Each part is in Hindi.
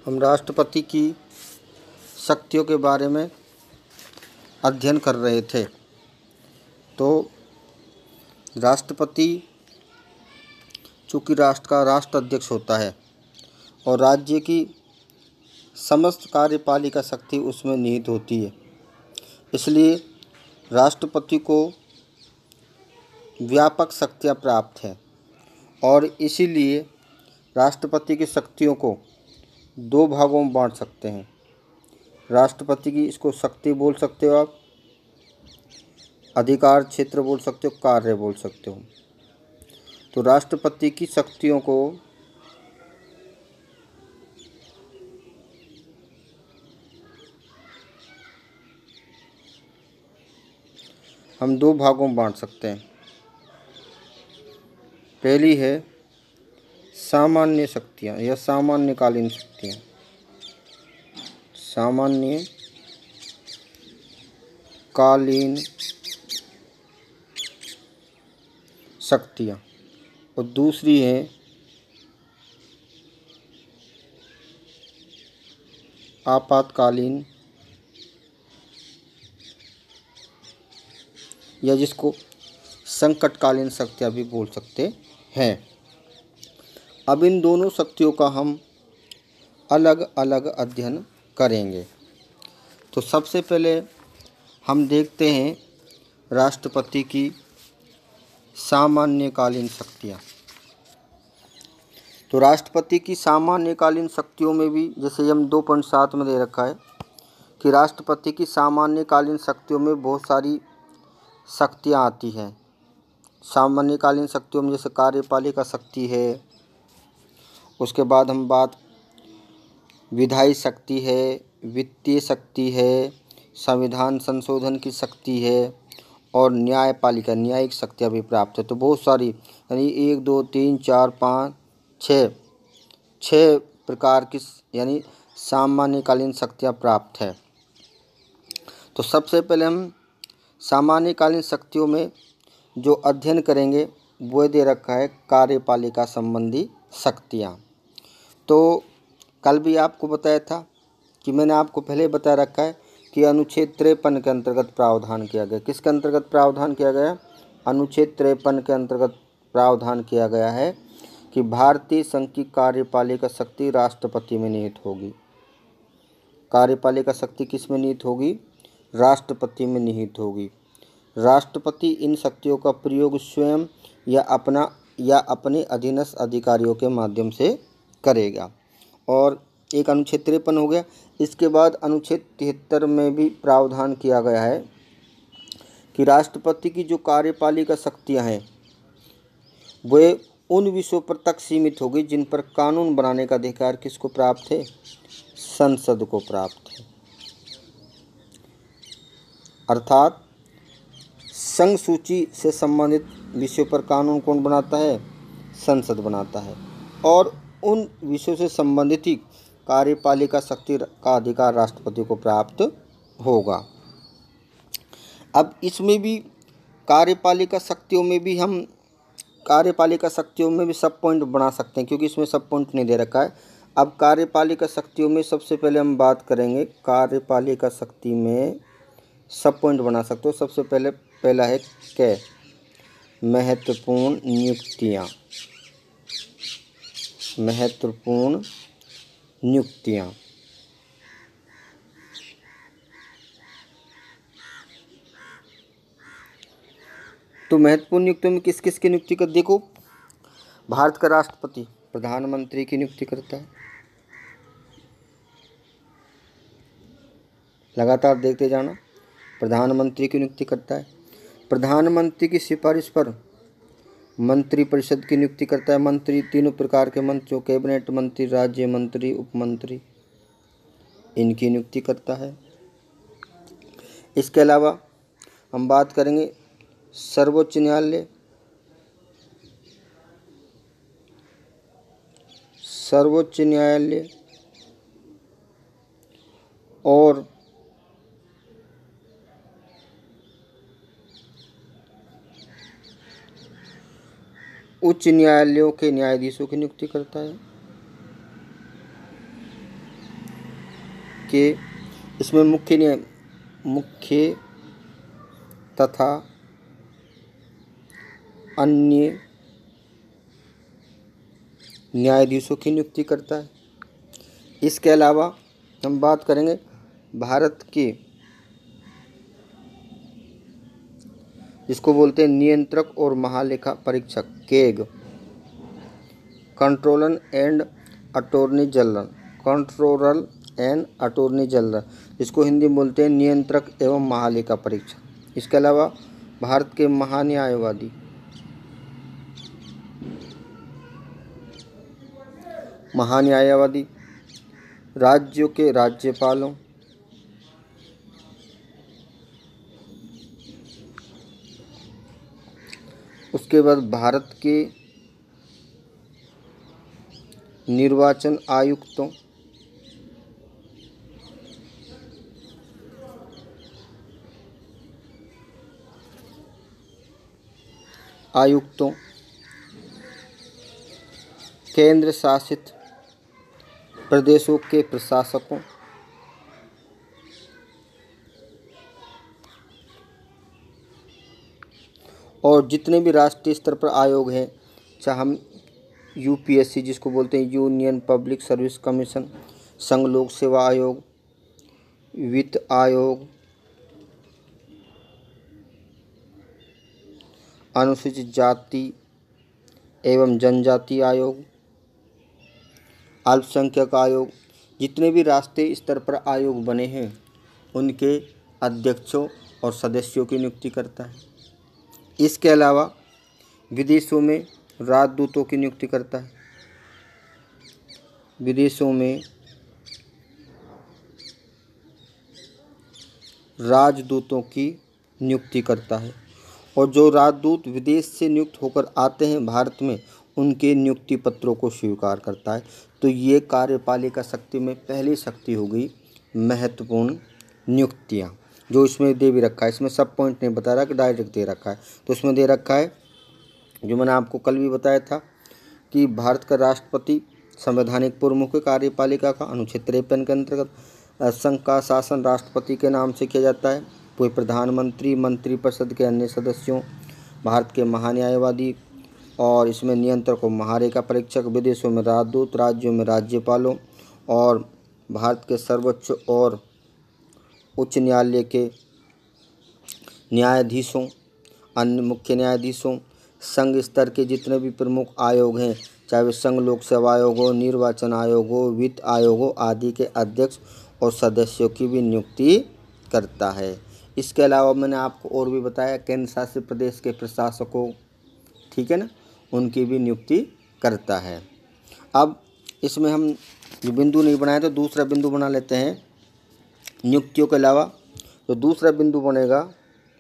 हम राष्ट्रपति की शक्तियों के बारे में अध्ययन कर रहे थे। तो राष्ट्रपति चूँकि राष्ट्र का राष्ट्राध्यक्ष होता है और राज्य की समस्त कार्यपालिका शक्ति उसमें निहित होती है, इसलिए राष्ट्रपति को व्यापक शक्तियाँ प्राप्त हैं और इसीलिए राष्ट्रपति की शक्तियों को दो भागों में बांट सकते हैं। राष्ट्रपति की इसको शक्ति बोल सकते हो आप, अधिकार क्षेत्र बोल सकते हो, कार्य बोल सकते हो। तो राष्ट्रपति की शक्तियों को हम दो भागों में बांट सकते हैं। पहली है सामान्य शक्तियाँ या सामान्यकालीन शक्तियाँ। सामान्य कालीन शक्तियाँ और दूसरी है आपातकालीन या जिसको संकटकालीन शक्तियाँ भी बोल सकते हैं। अब इन दोनों शक्तियों का हम अलग अलग अध्ययन करेंगे। तो सबसे पहले हम देखते हैं राष्ट्रपति की सामान्यकालीन शक्तियाँ। तो राष्ट्रपति की सामान्यकालीन शक्तियों में भी जैसे हम 2.7 में दे रखा है कि राष्ट्रपति की सामान्यकालीन शक्तियों में बहुत सारी शक्तियाँ आती हैं। सामान्यकालीन शक्तियों में जैसे कार्यपालिका शक्ति है, उसके बाद हम बात विधायी शक्ति है, वित्तीय शक्ति है, संविधान संशोधन की शक्ति है और न्यायपालिका न्यायिक शक्तियाँ भी प्राप्त है। तो बहुत सारी यानी 1 2 3 4 5 6 प्रकार की यानी सामान्यकालीन शक्तियाँ प्राप्त है। तो सबसे पहले हम सामान्यकालीन शक्तियों में जो अध्ययन करेंगे वो दे रखा है कार्यपालिका संबंधी शक्तियाँ। तो कल भी आपको बताया था कि मैंने आपको पहले बता रखा है कि अनुच्छेद 53 के अंतर्गत प्रावधान किया गया। किसके अंतर्गत प्रावधान किया गया? अनुच्छेद 53 के अंतर्गत प्रावधान किया गया है कि भारतीय संघ की कार्यपालिका शक्ति राष्ट्रपति में निहित होगी। कार्यपालिका शक्ति किस में निहित होगी? राष्ट्रपति में निहित होगी। राष्ट्रपति इन शक्तियों का प्रयोग स्वयं या अपने अधीनस्थ अधिकारियों के माध्यम से करेगा। और एक अनुच्छेद 53 हो गया। इसके बाद अनुच्छेद 73 में भी प्रावधान किया गया है कि राष्ट्रपति की जो कार्यपालिका शक्तियां हैं वे उन विषयों पर तक सीमित होगी जिन पर कानून बनाने का अधिकार किसको प्राप्त है? संसद को प्राप्त है। अर्थात संघ सूची से संबंधित विषयों पर कानून कौन बनाता है? संसद बनाता है। और उन विषयों से संबंधित ही कार्यपालिका शक्ति का अधिकार राष्ट्रपति को प्राप्त होगा। अब इसमें भी कार्यपालिका शक्तियों में भी सब पॉइंट बना सकते हैं क्योंकि इसमें सब पॉइंट नहीं दे रखा है। अब कार्यपालिका शक्तियों में सबसे पहले हम बात करेंगे कार्यपालिका शक्ति में सब पॉइंट बना सकते हो। सबसे पहला है क्या? महत्वपूर्ण नियुक्तियाँ। महत्वपूर्ण नियुक्तियाँ। तो महत्वपूर्ण नियुक्तियों में किस किस की नियुक्ति कर देखो। भारत का राष्ट्रपति प्रधानमंत्री की नियुक्ति करता है। लगातार देखते जाना। प्रधानमंत्री की नियुक्ति करता है। प्रधानमंत्री की सिफारिश पर मंत्रिपरिषद की नियुक्ति करता है। मंत्री तीनों प्रकार के मंत्रियों, कैबिनेट मंत्री, राज्य मंत्री, उपमंत्री, इनकी नियुक्ति करता है। इसके अलावा हम बात करेंगे सर्वोच्च न्यायालय। सर्वोच्च न्यायालय और उच्च न्यायालयों के न्यायाधीशों की नियुक्ति करता है। के इसमें मुख्य तथा अन्य न्यायाधीशों की नियुक्ति करता है। इसके अलावा हम बात करेंगे भारत के, जिसको बोलते हैं नियंत्रक और महालेखा परीक्षक, keg, controller and attorney general, जिसको हिंदी में बोलते हैं नियंत्रक एवं महालेखा परीक्षक। इसके अलावा भारत के महान्यायवादी, राज्यों के राज्यपालों, उसके बाद भारत के निर्वाचन आयुक्तों, केंद्र शासित प्रदेशों के प्रशासकों, और जितने भी राष्ट्रीय स्तर पर आयोग हैं, चाहे हम यूपीएससी जिसको बोलते हैं यूनियन पब्लिक सर्विस कमीशन, संघ लोक सेवा आयोग, वित्त आयोग, अनुसूचित जाति एवं जनजाति आयोग, अल्पसंख्यक आयोग, जितने भी राष्ट्रीय स्तर पर आयोग बने हैं उनके अध्यक्षों और सदस्यों की नियुक्ति करता है। इसके अलावा विदेशों में राजदूतों की नियुक्ति करता है। विदेशों में राजदूतों की नियुक्ति करता है, और जो राजदूत विदेश से नियुक्त होकर आते हैं भारत में उनके नियुक्ति पत्रों को स्वीकार करता है। तो ये कार्यपालिका शक्ति में पहली शक्ति हो गई महत्वपूर्ण नियुक्तियाँ, जो इसमें दे भी रखा है। इसमें सब पॉइंट नहीं बता रहा कि डायरेक्ट दे रखा है, तो इसमें दे रखा है जो मैंने आपको कल भी बताया था कि भारत का राष्ट्रपति संवैधानिक प्रमुख कार्यपालिका का अनुच्छेद 53 के अंतर्गत संघ का शासन राष्ट्रपति के नाम से किया जाता है। कोई प्रधानमंत्री, मंत्रिपरिषद के अन्य सदस्यों, भारत के महान्यायवादी, और इसमें नियंत्रक और महालेखा परीक्षक, विदेशों में राजदूत, राज्यों में राज्यपालों, और भारत के सर्वोच्च और उच्च न्यायालय के न्यायाधीशों, अन्य मुख्य न्यायाधीशों, संघ स्तर के जितने भी प्रमुख आयोग हैं, चाहे वे संघ लोक सेवा आयोग हो, निर्वाचन आयोग हो, वित्त आयोग हो, आदि के अध्यक्ष और सदस्यों की भी नियुक्ति करता है। इसके अलावा मैंने आपको और भी बताया केंद्र शासित प्रदेश के प्रशासकों, ठीक है ना, उनकी भी नियुक्ति करता है। अब इसमें हम जो बिंदु नहीं बनाए तो दूसरा बिंदु बना लेते हैं। नियुक्तियों के अलावा जो दूसरा बिंदु बनेगा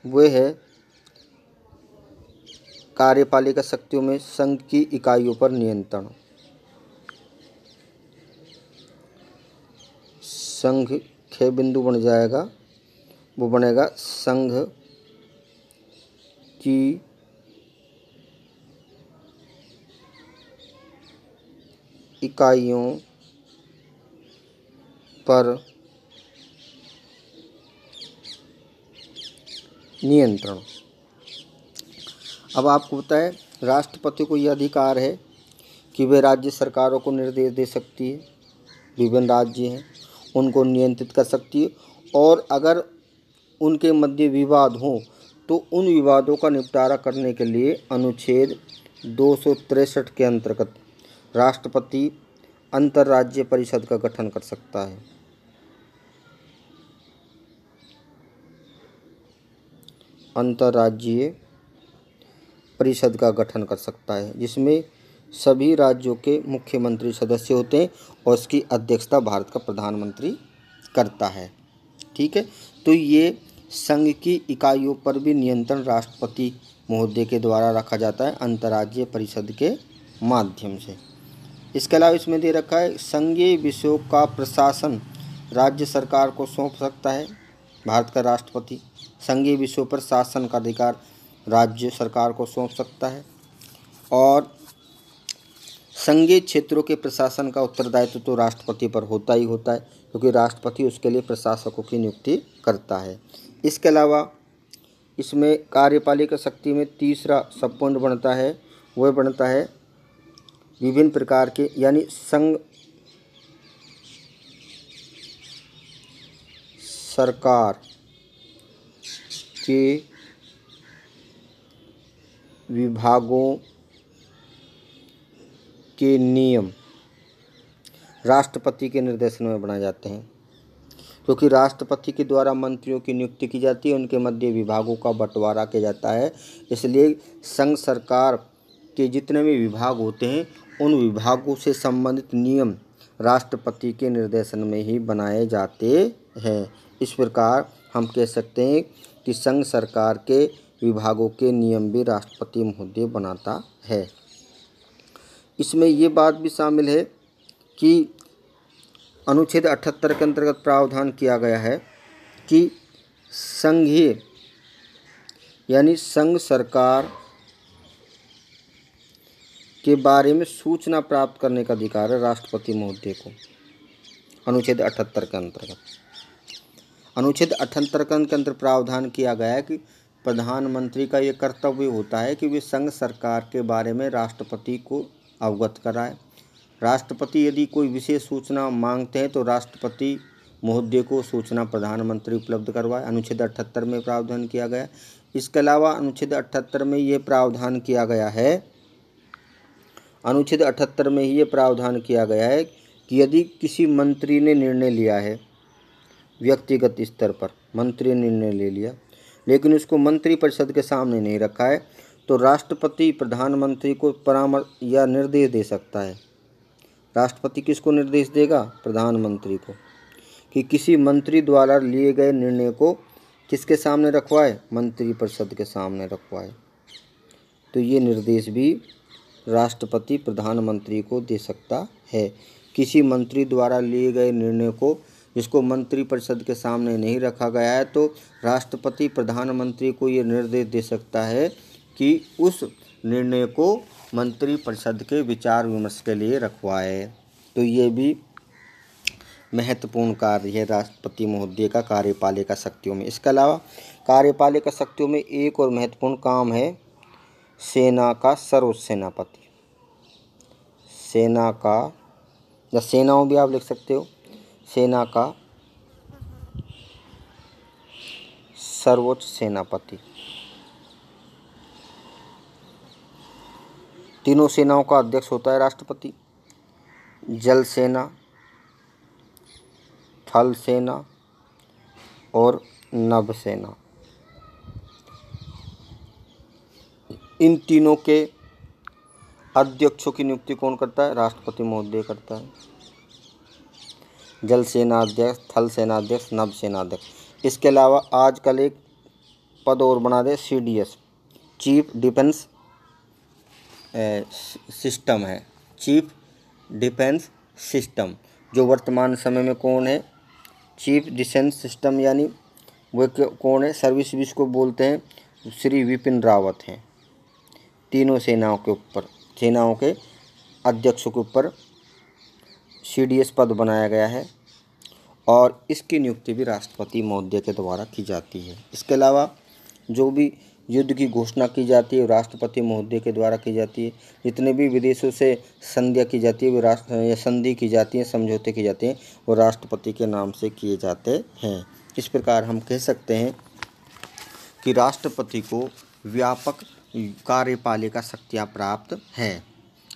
वो है कार्यपालिका शक्तियों में संघ की इकाइयों पर नियंत्रण। संघ के बिंदु बन जाएगा, वो बनेगा संघ की इकाइयों पर नियंत्रण। अब आपको पता है राष्ट्रपति को यह अधिकार है कि वे राज्य सरकारों को निर्देश दे सकती है, विभिन्न राज्य हैं उनको नियंत्रित कर सकती है, और अगर उनके मध्य विवाद हो तो उन विवादों का निपटारा करने के लिए अनुच्छेद 263 के अंतर्गत राष्ट्रपति अंतर्राज्यीय परिषद का गठन कर सकता है। अंतर्राज्यीय परिषद का गठन कर सकता है, जिसमें सभी राज्यों के मुख्यमंत्री सदस्य होते हैं और इसकी अध्यक्षता भारत का प्रधानमंत्री करता है। ठीक है, तो ये संघ की इकाइयों पर भी नियंत्रण राष्ट्रपति महोदय के द्वारा रखा जाता है अंतर्राज्यीय परिषद के माध्यम से। इसके अलावा इसमें दे रखा है संघीय विषयों का प्रशासन राज्य सरकार को सौंप सकता है। भारत का राष्ट्रपति संघीय विषयों पर शासन का अधिकार राज्य सरकार को सौंप सकता है, और संघीय क्षेत्रों के प्रशासन का उत्तरदायित्व तो राष्ट्रपति पर होता ही होता है, क्योंकि राष्ट्रपति उसके लिए प्रशासकों की नियुक्ति करता है। इसके अलावा इसमें कार्यपालिका शक्ति में तीसरा सब पॉइंट बनता है, वह बनता है विभिन्न प्रकार के, यानी संघ सरकार के विभागों के नियम राष्ट्रपति के निर्देशन में बनाए जाते हैं, क्योंकि राष्ट्रपति के द्वारा मंत्रियों की नियुक्ति की जाती है, उनके मध्य विभागों का बंटवारा किया जाता है। इसलिए संघ सरकार के जितने भी विभाग होते हैं उन विभागों से संबंधित नियम राष्ट्रपति के निर्देशन में ही बनाए जाते हैं। इस प्रकार हम कह सकते हैं कि संघ सरकार के विभागों के नियम भी राष्ट्रपति महोदय बनाता है। इसमें ये बात भी शामिल है कि अनुच्छेद 78 के अंतर्गत प्रावधान किया गया है कि संघीय यानी संघ सरकार के बारे में सूचना प्राप्त करने का अधिकार है राष्ट्रपति महोदय को। अनुच्छेद 78 के अंतर्गत अनुच्छेद 78 के अंतर्गत प्रावधान किया गया है कि प्रधानमंत्री का ये कर्तव्य होता है कि वे संघ सरकार के बारे में राष्ट्रपति को अवगत कराए। राष्ट्रपति यदि कोई विशेष सूचना मांगते हैं तो राष्ट्रपति महोदय को सूचना प्रधानमंत्री उपलब्ध करवाए। अनुच्छेद 78 में प्रावधान किया गया। इसके अलावा अनुच्छेद 78 में ये प्रावधान किया गया है अनुच्छेद 78 में ये प्रावधान किया गया है कि यदि किसी मंत्री ने निर्णय लिया है, व्यक्तिगत स्तर पर मंत्री ने निर्णय ले लिया लेकिन उसको मंत्रिपरिषद के सामने नहीं रखा है, तो राष्ट्रपति प्रधानमंत्री को परामर्श या निर्देश दे सकता है। राष्ट्रपति किसको निर्देश देगा? प्रधानमंत्री को, कि किसी मंत्री द्वारा लिए गए निर्णय को किसके सामने रखवाए? मंत्रिपरिषद के सामने रखवाए। तो ये निर्देश भी राष्ट्रपति प्रधानमंत्री को दे सकता है। किसी मंत्री द्वारा लिए गए निर्णय को जिसको मंत्रिपरिषद के सामने नहीं रखा गया है, तो राष्ट्रपति प्रधानमंत्री को ये निर्देश दे सकता है कि उस निर्णय को मंत्रिपरिषद के विचार विमर्श के लिए रखवाए। तो ये भी महत्वपूर्ण कार्य है राष्ट्रपति महोदय का कार्यपालिका शक्तियों में। इसके अलावा कार्यपालिका शक्तियों में एक और महत्वपूर्ण काम है सेना का सर्वोच्च सेनापति। सेना का या सेनाओं भी आप लिख सकते हो, सेना का सर्वोच्च सेनापति। तीनों सेनाओं का अध्यक्ष होता है राष्ट्रपति। जल सेना, थल सेना और नभ सेना। इन तीनों के अध्यक्षों की नियुक्ति कौन करता है? राष्ट्रपति महोदय करता है। जल सेना अध्यक्ष, थल सेना अध्यक्ष, नभ सेना अध्यक्ष। इसके अलावा आजकल एक पद और बना दे, CDS, चीफ डिफेंस सिस्टम है। चीफ डिफेंस सिस्टम जो वर्तमान समय में कौन है? चीफ डिफेंस सिस्टम यानी वो कौन है? सर्विस को बोलते हैं, श्री विपिन रावत हैं। तीनों सेनाओं के ऊपर, सेनाओं के अध्यक्षों के ऊपर CDS पद बनाया गया है और इसकी नियुक्ति भी राष्ट्रपति महोदय के द्वारा की जाती है। इसके अलावा जो भी युद्ध की घोषणा की जाती है राष्ट्रपति महोदय के द्वारा की जाती है। जितने भी विदेशों से संधियाँ की जाती है वो संधि की जाती है, समझौते की जाते हैं, वो राष्ट्रपति के नाम से किए जाते हैं। इस प्रकार हम कह सकते हैं कि राष्ट्रपति को व्यापक कार्यपालिका शक्तियाँ प्राप्त है।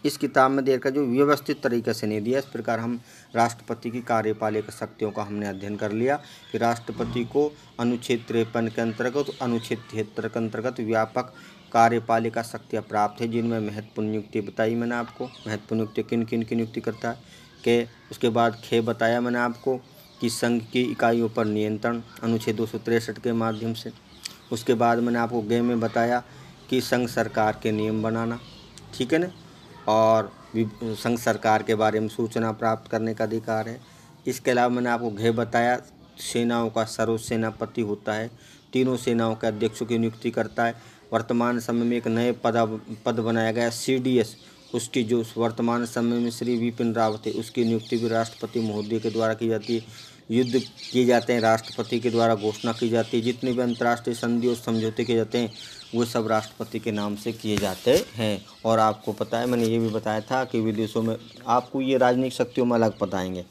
इस किताब में देर का जो व्यवस्थित तरीके से नहीं दिया। इस प्रकार हम राष्ट्रपति की कार्यपालिका शक्तियों का हमने अध्ययन कर लिया कि राष्ट्रपति को अनुच्छेद 53 के अंतर्गत, अनुच्छेद 73 के अंतर्गत व्यापक कार्यपालिका शक्तियाँ प्राप्त है, जिनमें महत्वपूर्ण नियुक्ति बताई मैंने आपको। महत्वपूर्ण नियुक्ति किन किन की नियुक्ति करता है कि उसके बाद खे बताया मैंने आपको कि संघ की इकाइयों पर नियंत्रण अनुच्छेद 263 के माध्यम से। उसके बाद मैंने आपको गे में बताया कि संघ सरकार के नियम बनाना, ठीक है ना, और संघ सरकार के बारे में सूचना प्राप्त करने का अधिकार है। इसके अलावा मैंने आपको घे बताया सेनाओं का सर्वोच्च सेनापति होता है, तीनों सेनाओं के अध्यक्षों की नियुक्ति करता है। वर्तमान समय में एक नए पद बनाया गया CDS, उसकी जो वर्तमान समय में श्री विपिन रावत है उसकी नियुक्ति भी राष्ट्रपति महोदय के द्वारा की जाती है। युद्ध किए जाते हैं राष्ट्रपति के द्वारा घोषणा की जाती है। जितने भी अंतर्राष्ट्रीय संधि और समझौते किए जाते हैं वो सब राष्ट्रपति के नाम से किए जाते हैं। और आपको पता है, मैंने ये भी बताया था कि विदेशों में आपको ये राजनीतिक शक्तियों में अलग बताएंगे।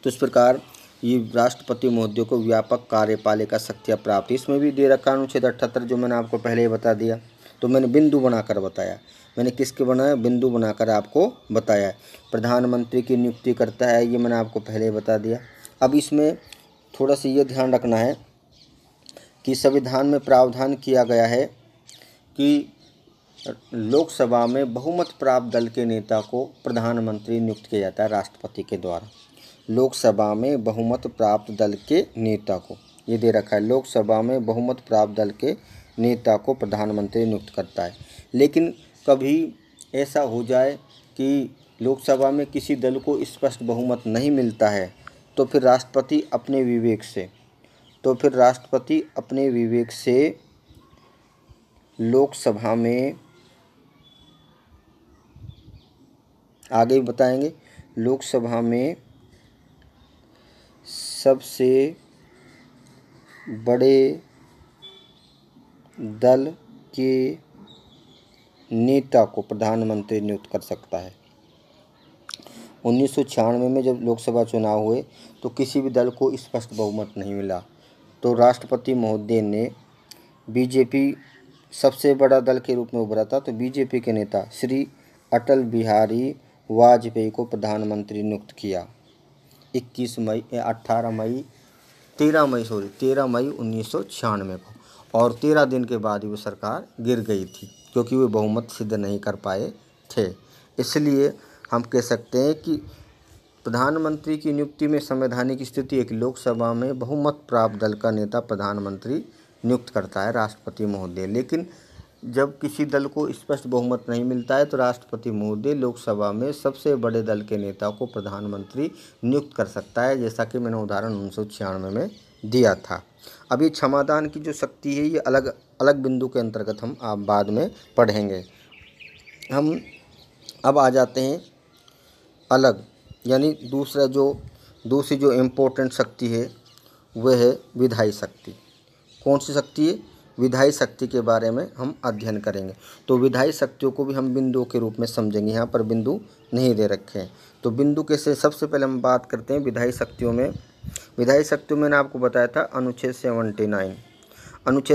तो इस प्रकार ये राष्ट्रपति महोदय को व्यापक कार्यपालिका शक्तियाँ प्राप्त। इसमें भी दे रखा अनुच्छेद 78 जो मैंने आपको पहले ही बता दिया। तो मैंने बिंदु बनाकर बताया, मैंने किसके बनाया, बिंदु बनाकर आपको बताया। प्रधानमंत्री की नियुक्ति करता है, ये मैंने आपको पहले ही बता दिया। अब इसमें थोड़ा सा ये ध्यान रखना है कि संविधान में प्रावधान किया गया है कि लोकसभा में बहुमत प्राप्त दल के नेता को प्रधानमंत्री नियुक्त किया जाता है राष्ट्रपति के द्वारा। लोकसभा में बहुमत प्राप्त दल के नेता को, ये दे रखा है, लोकसभा में बहुमत प्राप्त दल के नेता को प्रधानमंत्री नियुक्त करता है। लेकिन कभी ऐसा हो जाए कि लोकसभा में किसी दल को स्पष्ट बहुमत नहीं मिलता है तो फिर राष्ट्रपति अपने विवेक से लोकसभा में, आगे भी बताएंगे, लोकसभा में सबसे बड़े दल के नेता को प्रधानमंत्री नियुक्त कर सकता है। 1996 में जब लोकसभा चुनाव हुए तो किसी भी दल को स्पष्ट बहुमत नहीं मिला, तो राष्ट्रपति महोदय ने बीजेपी सबसे बड़ा दल के रूप में उभरा था, तो बीजेपी के नेता श्री अटल बिहारी वाजपेयी को प्रधानमंत्री नियुक्त किया 13 मई 1996 को। और 13 दिन के बाद ही वो सरकार गिर गई थी क्योंकि वे बहुमत सिद्ध नहीं कर पाए थे। इसलिए हम कह सकते हैं कि प्रधानमंत्री की नियुक्ति में संवैधानिक स्थिति है कि लोकसभा में बहुमत प्राप्त दल का नेता प्रधानमंत्री नियुक्त करता है राष्ट्रपति महोदय। लेकिन जब किसी दल को स्पष्ट बहुमत नहीं मिलता है तो राष्ट्रपति महोदय लोकसभा में सबसे बड़े दल के नेता को प्रधानमंत्री नियुक्त कर सकता है, जैसा कि मैंने उदाहरण 1996 में दिया था। अभी क्षमादान की जो शक्ति है ये अलग अलग बिंदु के अंतर्गत हम आप बाद में पढ़ेंगे। हम अब आ जाते हैं अलग, यानी दूसरी जो इम्पोर्टेंट शक्ति है वह है विधायी शक्ति। कौन सी शक्ति है? विधायी शक्ति के बारे में हम अध्ययन करेंगे। तो विधायी शक्तियों को भी हम बिंदुओं के रूप में समझेंगे। यहाँ पर बिंदु नहीं दे रखे हैं, तो बिंदु कैसे, सबसे पहले हम बात करते हैं विधायी शक्तियों में। विधायी शक्तियों में मैंने आपको बताया था अनुच्छेद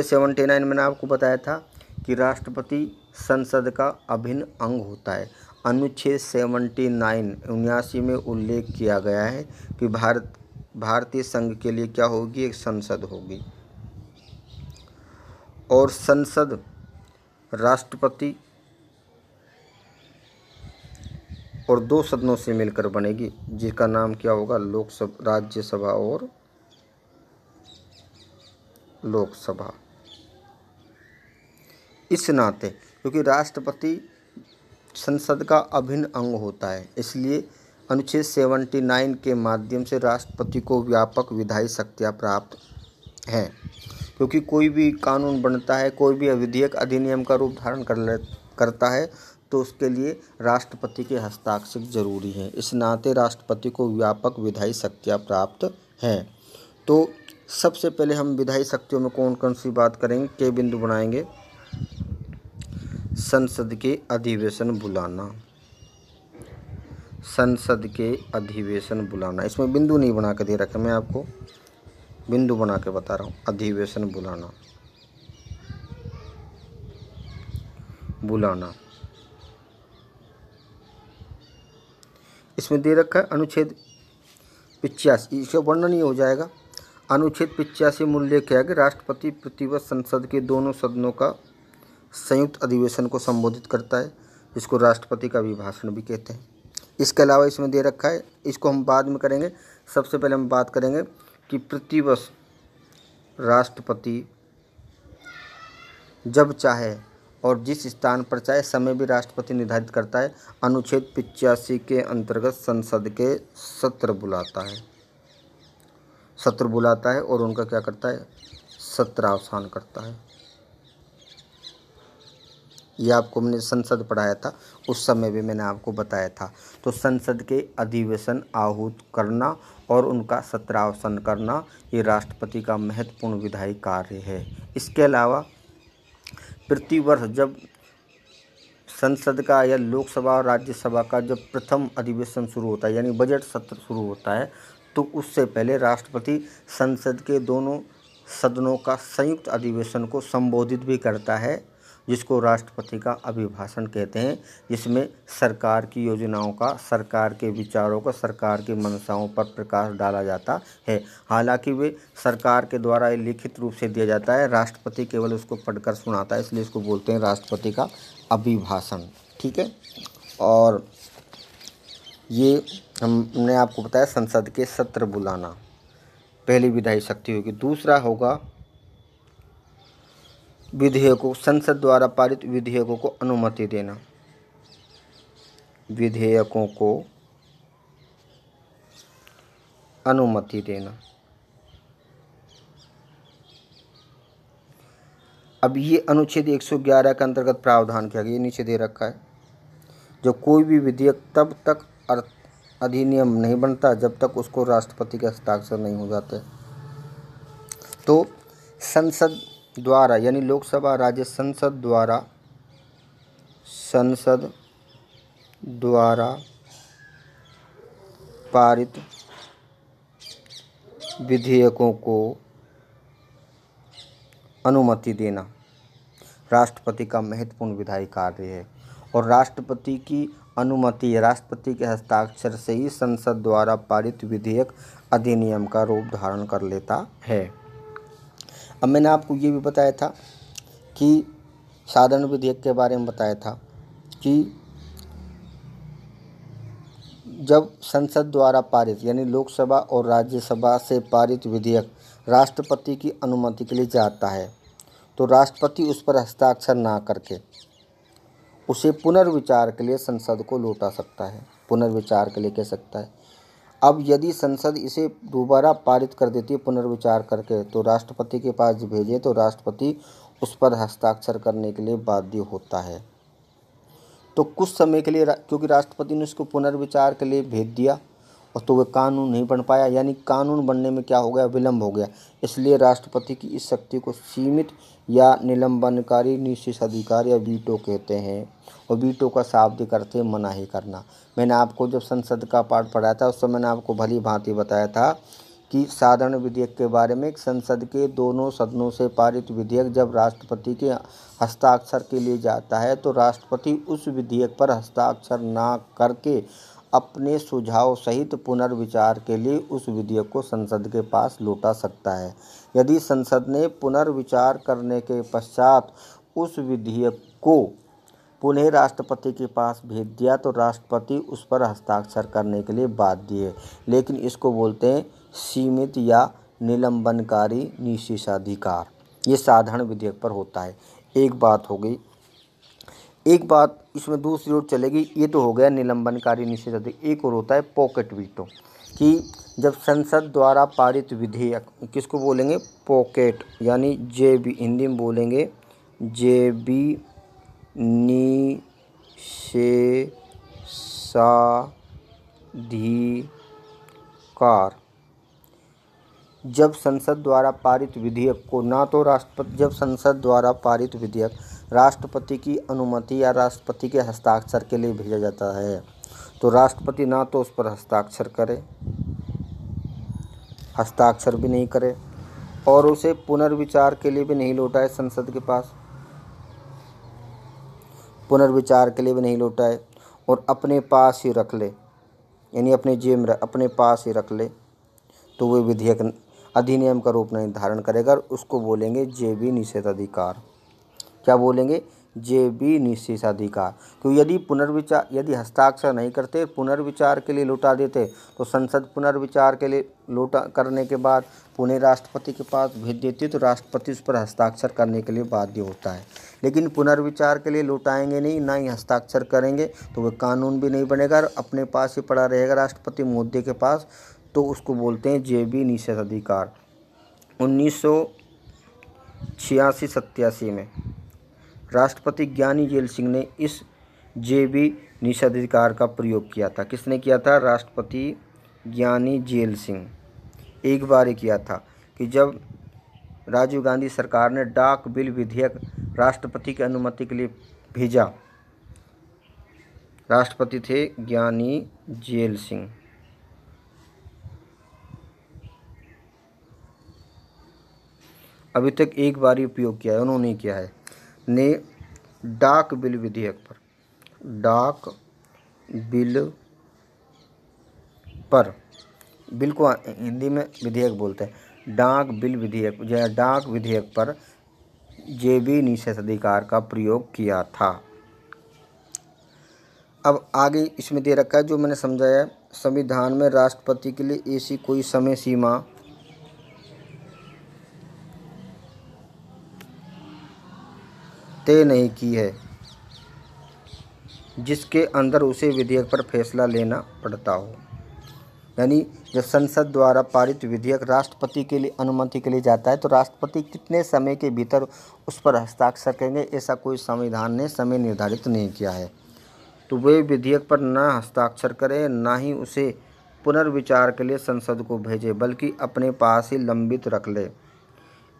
79 मैंने आपको बताया था कि राष्ट्रपति संसद का अभिन्न अंग होता है। अनुच्छेद 79 में उल्लेख किया गया है कि भारतीय संघ के लिए क्या होगी, एक संसद होगी और संसद राष्ट्रपति और 2 सदनों से मिलकर बनेगी जिसका नाम क्या होगा, राज्यसभा और लोकसभा। इस नाते क्योंकि राष्ट्रपति संसद का अभिन्न अंग होता है, इसलिए अनुच्छेद 79 के माध्यम से राष्ट्रपति को व्यापक विधायी शक्तियाँ प्राप्त हैं। क्योंकि कोई भी कानून बनता है, कोई भी विधेयक अधिनियम का रूप धारण करता है तो उसके लिए राष्ट्रपति के हस्ताक्षर जरूरी है। इस नाते राष्ट्रपति को व्यापक विधायी शक्तियाँ प्राप्त हैं। तो सबसे पहले हम विधायी शक्तियों में कौन कौन सी बात करेंगे, के बिंदु बनाएंगे। संसद के अधिवेशन बुलाना, इसमें बिंदु नहीं बना के दे रखा, मैं आपको बिंदु बना के बता रहा हूँ। अधिवेशन बुलाना इसमें दे रखा है अनुच्छेद 85, इसका वर्णन ही हो जाएगा। अनुच्छेद 85 में उल्लेख किया कि राष्ट्रपति प्रतिवर्ष संसद के दोनों सदनों का संयुक्त अधिवेशन को संबोधित करता है, इसको राष्ट्रपति का अभिभाषण भी कहते हैं। इसके अलावा इसमें दे रखा है, इसको हम बाद में करेंगे। सबसे पहले हम बात करेंगे कि प्रतिवर्ष राष्ट्रपति जब चाहे और जिस स्थान पर चाहे समय भी राष्ट्रपति निर्धारित करता है। अनुच्छेद 85 के अंतर्गत संसद के सत्र बुलाता है और उनका क्या करता है, सत्रावसान करता है। ये आपको मैंने संसद पढ़ाया था, उस समय भी मैंने आपको बताया था। तो संसद के अधिवेशन आहूत करना और उनका सत्रावसान करना ये राष्ट्रपति का महत्वपूर्ण विधायी कार्य है। इसके अलावा प्रतिवर्ष जब संसद का या लोकसभा और राज्यसभा का जब प्रथम अधिवेशन शुरू होता है यानी बजट सत्र शुरू होता है, तो उससे पहले राष्ट्रपति संसद के दोनों सदनों का संयुक्त अधिवेशन को संबोधित भी करता है, जिसको राष्ट्रपति का अभिभाषण कहते हैं, जिसमें सरकार की योजनाओं का, सरकार के विचारों का, सरकार की मंशाओं पर प्रकाश डाला जाता है। हालांकि वे सरकार के द्वारा लिखित रूप से दिया जाता है, राष्ट्रपति केवल उसको पढ़कर सुनाता है, इसलिए इसको बोलते हैं राष्ट्रपति का अभिभाषण। ठीक है। और ये हमने आपको बताया संसद के सत्र बुलाना, पहली विधायी शक्ति होगी। दूसरा होगा विधेयकों, संसद द्वारा पारित विधेयकों को अनुमति देना। विधेयकों को अनुमति देना। अब ये अनुच्छेद 111 के अंतर्गत प्रावधान किया गया, ये नीचे दे रखा है। जो कोई भी विधेयक तब तक अधिनियम नहीं बनता जब तक उसको राष्ट्रपति के हस्ताक्षर नहीं हो जाते। तो संसद द्वारा यानी लोकसभा राज्य संसद द्वारा पारित विधेयकों को अनुमति देना राष्ट्रपति का महत्वपूर्ण विधायी कार्य है। और राष्ट्रपति की अनुमति या राष्ट्रपति के हस्ताक्षर से ही संसद द्वारा पारित विधेयक अधिनियम का रूप धारण कर लेता है। अब मैंने आपको ये भी बताया था कि साधारण विधेयक के बारे में बताया था कि जब संसद द्वारा पारित यानी लोकसभा और राज्यसभा से पारित विधेयक राष्ट्रपति की अनुमति के लिए जाता है, तो राष्ट्रपति उस पर हस्ताक्षर ना करके उसे पुनर्विचार के लिए संसद को लौटा सकता है, पुनर्विचार के लिए कह सकता है। अब यदि संसद इसे दोबारा पारित कर देती है पुनर्विचार करके, तो राष्ट्रपति के पास भेजे तो राष्ट्रपति उस पर हस्ताक्षर करने के लिए बाध्य होता है। तो कुछ समय के लिए क्योंकि राष्ट्रपति ने उसको पुनर्विचार के लिए भेज दिया और तो वह कानून नहीं बन पाया, यानी कानून बनने में क्या हो गया, विलम्ब हो गया। इसलिए राष्ट्रपति की इस शक्ति को सीमित या निलंबनकारी निषेधाधिकार या वीटो कहते हैं। और वीटो का शाब्दिक अर्थ है मनाही करना। मैंने आपको जब संसद का पाठ पढ़ाया था उस समय मैंने आपको भली भांति बताया था कि साधारण विधेयक के बारे में संसद के दोनों सदनों से पारित विधेयक जब राष्ट्रपति के हस्ताक्षर के लिए जाता है, तो राष्ट्रपति उस विधेयक पर हस्ताक्षर ना करके अपने सुझाव सहित पुनर्विचार के लिए उस विधेयक को संसद के पास लौटा सकता है। यदि संसद ने पुनर्विचार करने के पश्चात उस विधेयक को पुनः राष्ट्रपति के पास भेज दिया तो राष्ट्रपति उस पर हस्ताक्षर करने के लिए बाध्य है, लेकिन इसको बोलते हैं सीमित या निलंबनकारी निषेधाधिकार। ये साधारण विधेयक पर होता है। एक बात हो गई। एक बात इसमें दूसरी ओर चलेगी, ये तो हो गया निलंबनकारी निषेधाधिकार। एक और होता है पॉकेट वीटो, कि जब संसद द्वारा पारित विधेयक, किसको बोलेंगे, पॉकेट, यानी जेबी, हिंदी में बोलेंगे जेबी निषेधाधिकार। जब संसद द्वारा पारित विधेयक को ना तो राष्ट्रपति, जब संसद द्वारा पारित विधेयक राष्ट्रपति की अनुमति या राष्ट्रपति के हस्ताक्षर के लिए भेजा जाता है, तो राष्ट्रपति ना तो उस पर हस्ताक्षर करे, हस्ताक्षर भी नहीं करे और उसे पुनर्विचार के लिए भी नहीं लौटाए संसद के पास, पुनर्विचार के लिए भी नहीं लौटाए और अपने पास ही रख ले, यानी अपने जेब में अपने पास ही रख ले, तो वह विधेयक अधिनियम का रूप नहीं धारण करेगा। उसको बोलेंगे जेबी निषेधाधिकार। क्या बोलेंगे, जेबी निषेधाधिकार। तो यदि हस्ताक्षर नहीं करते, पुनर्विचार के लिए लौटा देते, तो संसद पुनर्विचार के लिए करने के बाद पुनः राष्ट्रपति के पास भेज देती, तो राष्ट्रपति उस पर हस्ताक्षर करने के लिए बाध्य होता है। लेकिन पुनर्विचार के लिए लौटाएंगे नहीं, ना ही हस्ताक्षर करेंगे, तो वह कानून भी नहीं बनेगा और अपने पास ही पड़ा रहेगा राष्ट्रपति मुद्दे के पास, तो उसको बोलते हैं जेबी निषेधाधिकार। 1986-87 में राष्ट्रपति ज्ञानी जेल सिंह ने इस जेबी निषेधाधिकार का प्रयोग किया था। किसने किया था? राष्ट्रपति ज्ञानी जेल सिंह। एक बार ही किया था कि जब राजीव गांधी सरकार ने डाक बिल विधेयक राष्ट्रपति की अनुमति के लिए भेजा। राष्ट्रपति थे ज्ञानी जेल सिंह। अभी तक एक बार ही उपयोग किया है, उन्होंने किया है, ने डाक बिल विधेयक पर, डाक बिल पर, बिल को हिंदी में विधेयक बोलते हैं, डाक बिल विधेयक या डाक विधेयक पर जेबी निषेधाधिकार का प्रयोग किया था। अब आगे इसमें दे रखा है जो मैंने समझाया, संविधान में राष्ट्रपति के लिए ऐसी कोई समय सीमा तय नहीं की है जिसके अंदर उसे विधेयक पर फैसला लेना पड़ता हो। यानी जब संसद द्वारा पारित विधेयक राष्ट्रपति के लिए अनुमति के लिए जाता है तो राष्ट्रपति कितने समय के भीतर उस पर हस्ताक्षर करेंगे, ऐसा कोई संविधान ने समय निर्धारित नहीं किया है। तो वे विधेयक पर न हस्ताक्षर करें, ना ही उसे पुनर्विचार के लिए संसद को भेजे, बल्कि अपने पास ही लंबित रख ले।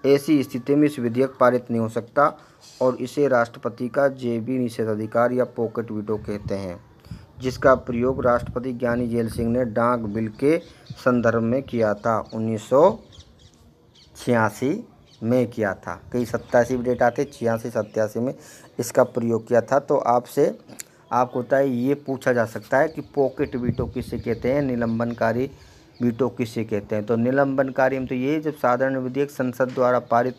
ऐसी स्थिति में इस विधेयक पारित नहीं हो सकता और इसे राष्ट्रपति का जेबी निषेधाधिकार या पॉकेट वीटो कहते हैं, जिसका प्रयोग राष्ट्रपति ज्ञानी जेल सिंह ने डाक बिल के संदर्भ में किया था। 1986 में किया था। कई 87 डेट आते, 86 87 में इसका प्रयोग किया था। तो आपको बताए ये पूछा जा सकता है कि पॉकेट वीटो किसे कहते हैं, निलंबनकारी वीटो किसे कहते हैं। तो निलंबनकारी में तो ये जब साधारण विधेयक संसद द्वारा पारित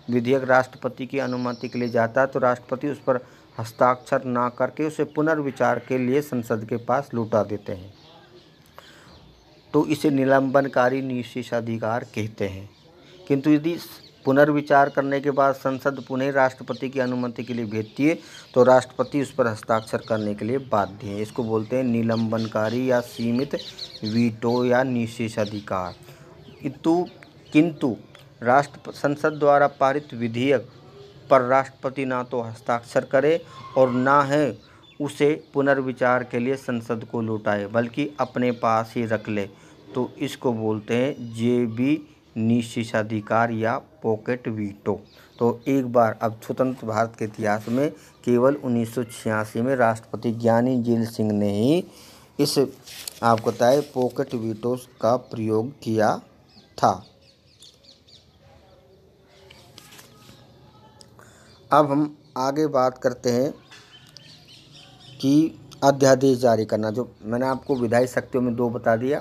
विधेयक राष्ट्रपति की अनुमति के लिए जाता है तो राष्ट्रपति उस पर हस्ताक्षर ना करके उसे पुनर्विचार के लिए संसद के पास लौटा देते हैं, तो इसे निलंबनकारी निषेधाधिकार कहते हैं। किंतु यदि पुनर्विचार करने के बाद संसद पुनः राष्ट्रपति की अनुमति के लिए भेजती है तो राष्ट्रपति उस पर हस्ताक्षर करने के लिए बाध्य है। इसको बोलते हैं निलंबनकारी या सीमित वीटो या निषेधाधिकार। किंतु संसद द्वारा पारित विधेयक पर राष्ट्रपति ना तो हस्ताक्षर करे और ना है उसे पुनर्विचार के लिए संसद को लौटाए, बल्कि अपने पास ही रख ले, तो इसको बोलते हैं जेबी निषेधाधिकार या पॉकेट वीटो। तो एक बार अब स्वतंत्र भारत के इतिहास में केवल 1986 में राष्ट्रपति ज्ञानी जेल सिंह ने ही इस आपको बताए पॉकेट वीटो का प्रयोग किया था। अब हम आगे बात करते हैं कि अध्यादेश जारी करना। जो मैंने आपको विधायी शक्तियों में 2 बता दिया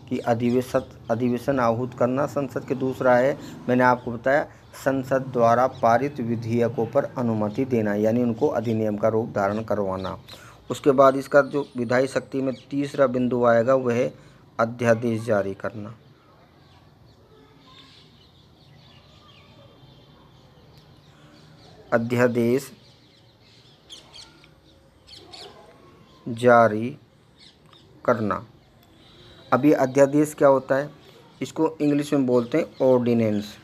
कि अधिवेशन आहूत करना संसद के, दूसरा है मैंने आपको बताया संसद द्वारा पारित विधेयकों पर अनुमति देना, यानी उनको अधिनियम का रूप धारण करवाना। उसके बाद इसका जो विधायी शक्ति में तीसरा बिंदु आएगा वह है अध्यादेश जारी करना। अध्यादेश जारी करना। अब ये अध्यादेश क्या होता है, इसको इंग्लिश में बोलते हैं ऑर्डिनेंस।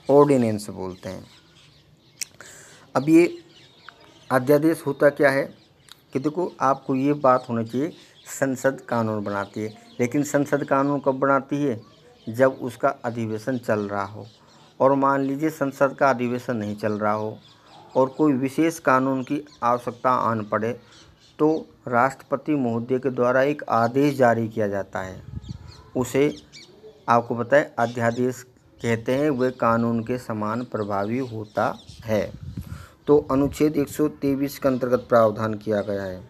ऑर्डिनेंस बोलते हैं। अब ये अध्यादेश होता क्या है कि देखो आपको ये बात होनी चाहिए, संसद कानून बनाती है, लेकिन संसद कानून कब बनाती है? जब उसका अधिवेशन चल रहा हो। और मान लीजिए संसद का अधिवेशन नहीं चल रहा हो और कोई विशेष कानून की आवश्यकता आन पड़े तो राष्ट्रपति महोदय के द्वारा एक आदेश जारी किया जाता है, उसे आपको पता है अध्यादेश कहते हैं। वह कानून के समान प्रभावी होता है। तो अनुच्छेद 123 के अंतर्गत प्रावधान किया गया है।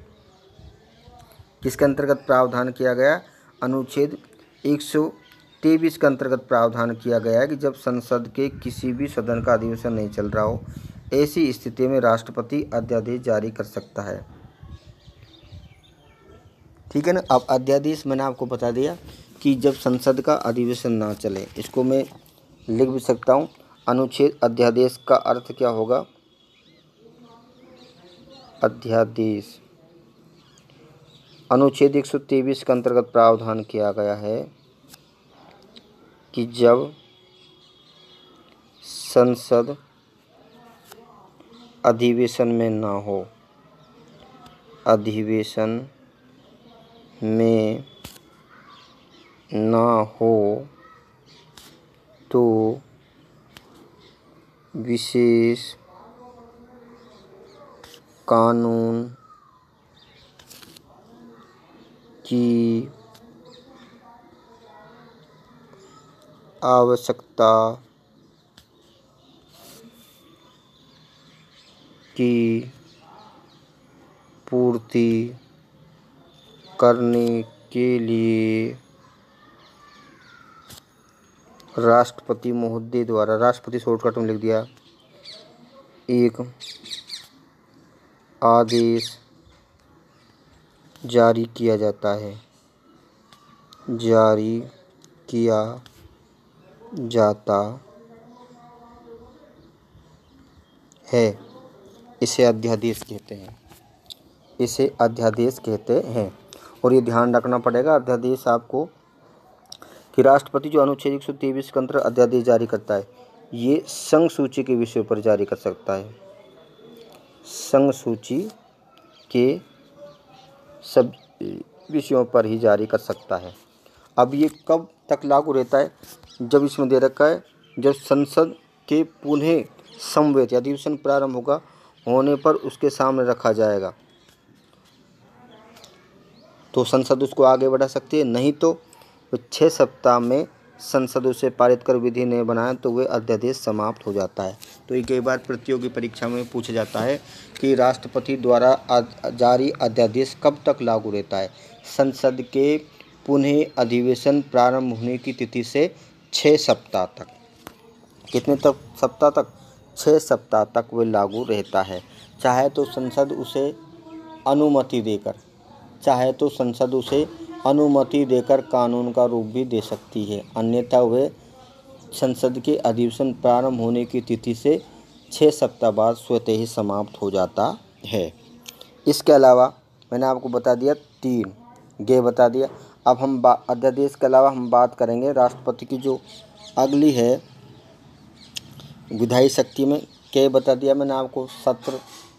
किसके अंतर्गत प्रावधान किया गया? अनुच्छेद 123 के अंतर्गत प्रावधान किया गया है कि जब संसद के किसी भी सदन का अधिवेशन नहीं चल रहा हो, ऐसी स्थिति में राष्ट्रपति अध्यादेश जारी कर सकता है। ठीक है ना। अब अध्यादेश मैंने आपको बता दिया कि जब संसद का अधिवेशन ना चले, इसको मैं लिख भी सकता हूँ। अनुच्छेद अध्यादेश का अर्थ क्या होगा? अध्यादेश अनुच्छेद 123 के अंतर्गत प्रावधान किया गया है कि जब संसद अधिवेशन में ना हो, अधिवेशन में ना हो तो विशेष कानून की आवश्यकता की पूर्ति करने के लिए राष्ट्रपति महोदय द्वारा, राष्ट्रपति शॉर्टकट में लिख दिया, एक आदेश जारी किया जाता है, जारी किया जाता है। इसे अध्यादेश कहते हैं, इसे अध्यादेश कहते हैं। और ये ध्यान रखना पड़ेगा अध्यादेश आपको कि राष्ट्रपति जो अनुच्छेद 123 के अंतर्गत अध्यादेश जारी करता है, ये संघ सूची के विषय पर जारी कर सकता है, संघ सूची के सब विषयों पर ही जारी कर सकता है। अब ये कब तक लागू रहता है? जब इसमें दे रखा है जब संसद के पुनः समवेत अधिवेशन प्रारंभ होने पर उसके सामने रखा जाएगा तो संसद उसको आगे बढ़ा सकती है, नहीं तो 6 सप्ताह में संसद उसे पारित कर विधि नहीं बनाए तो वह अध्यादेश समाप्त हो जाता है। तो ये कई बार प्रतियोगी परीक्षा में पूछा जाता है कि राष्ट्रपति द्वारा जारी अध्यादेश कब तक लागू रहता है? संसद के पुनः अधिवेशन प्रारंभ होने की तिथि से 6 सप्ताह तक। कितने तक सप्ताह तक? 6 सप्ताह तक वह लागू रहता है। चाहे तो संसद उसे अनुमति देकर कानून का रूप भी दे सकती है, अन्यथा वह संसद के अधिवेशन प्रारंभ होने की तिथि से 6 सप्ताह बाद स्वतः ही समाप्त हो जाता है। इसके अलावा मैंने आपको बता दिया 3 गे बता दिया। अब हम अध्यादेश के अलावा हम बात करेंगे राष्ट्रपति की जो अगली है विधायी शक्ति में। के बता दिया मैंने आपको, सत्र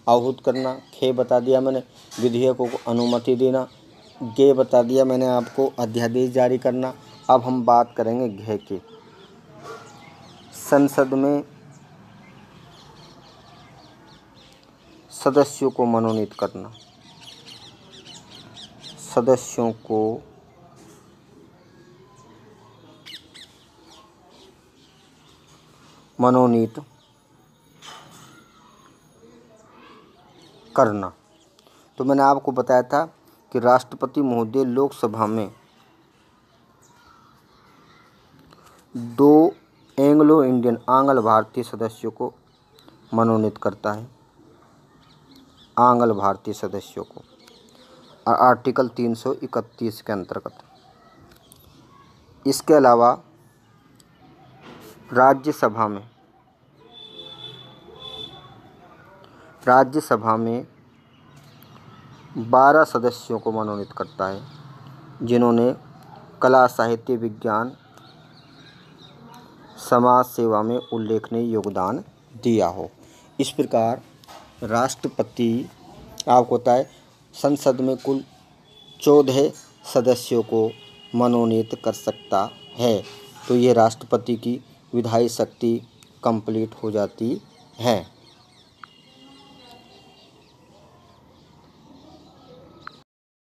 आहूत करना। खे बता दिया मैंने, विधेयकों को अनुमति देना। गे बता दिया मैंने आपको, अध्यादेश जारी करना। अब हम बात करेंगे घे की। संसद में सदस्यों को मनोनीत करना, सदस्यों को मनोनीत करना। तो मैंने आपको बताया था कि राष्ट्रपति महोदय लोकसभा में 2 एंग्लो इंडियन आंग्ल भारतीय सदस्यों को मनोनीत करता है, आंग्ल भारतीय सदस्यों को, आर्टिकल 331 के अंतर्गत। इसके अलावा राज्यसभा में 12 सदस्यों को मनोनीत करता है जिन्होंने कला, साहित्य, विज्ञान, समाज सेवा में उल्लेखनीय योगदान दिया हो। इस प्रकार राष्ट्रपति आपको होता है संसद में कुल 14 सदस्यों को मनोनीत कर सकता है। तो ये राष्ट्रपति की विधायी शक्ति कंप्लीट हो जाती है।